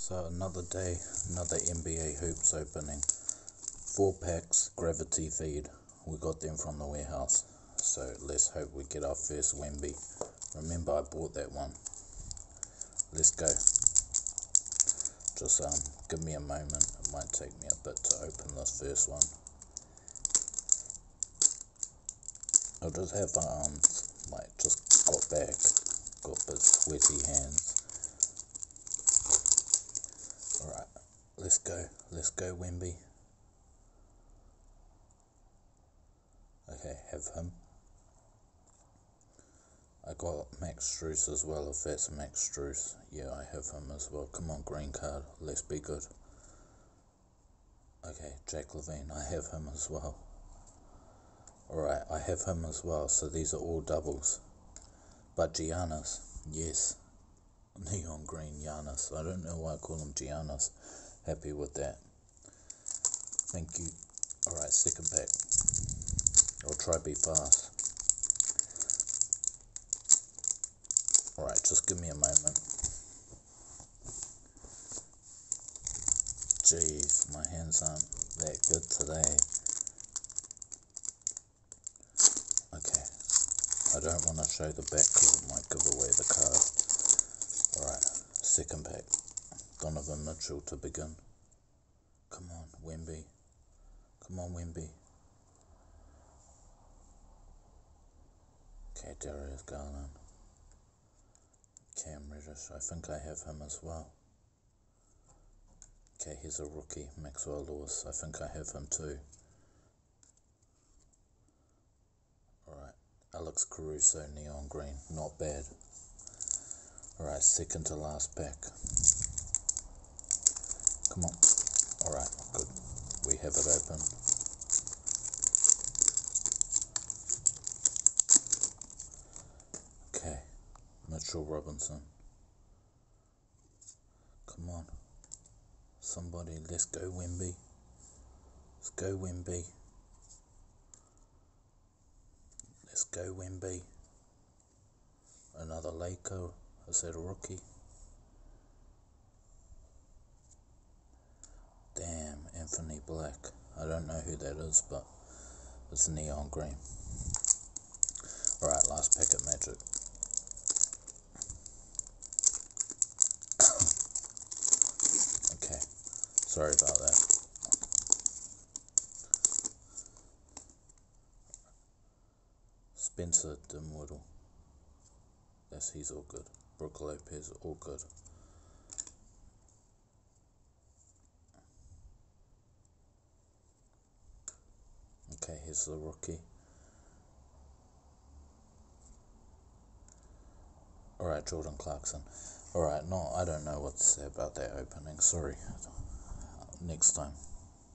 So another day, another NBA hoops opening. 4 packs, gravity feed. We got them from the warehouse. So let's hope we get our first Wemby. Remember, I bought that one. Let's go. Just give me a moment. It might take me a bit to open this first one. I'll just have just got back. Got a bit sweaty hands. Alright, let's go Wemby. Okay, have him. I got Max Strus as well, if that's Max Strus. Yeah, I have him as well. Come on, green card, let's be good. Okay, Jack Levine, I have him as well. Alright, I have him as well, so these are all doubles. But Giannis, yes. Neon green Giannis. I don't know why I call him Giannis. Happy with that. Thank you. Alright, second pack. I'll try be fast. Alright, just give me a moment. Jeez, my hands aren't that good today. Okay, I don't want to show the back because it might give away the card. Alright, second pack. Donovan Mitchell to begin. Come on, Wemby. Come on, Wemby. Okay, Darius Garland. Cam Reddish, I think I have him as well. Okay, here's a rookie, Maxwell Lewis. I think I have him too. Alright, Alex Caruso, neon green. Not bad. Alright, second to last pack. Come on. Alright, good. We have it open. Okay, Mitchell Robinson. Come on. Somebody, let's go Wemby. Let's go Wemby. Let's go Wemby. Another Laker. Is that a rookie? Damn, Anthony Black. I don't know who that is, but it's neon green. Alright, last packet Magic. Okay, sorry about that. Spencer Dinwiddie. He's all good. Brook Lopez, all good. Okay, here's the rookie. Alright, Jordan Clarkson. Alright, no, I don't know what to say about that opening. Sorry. Next time.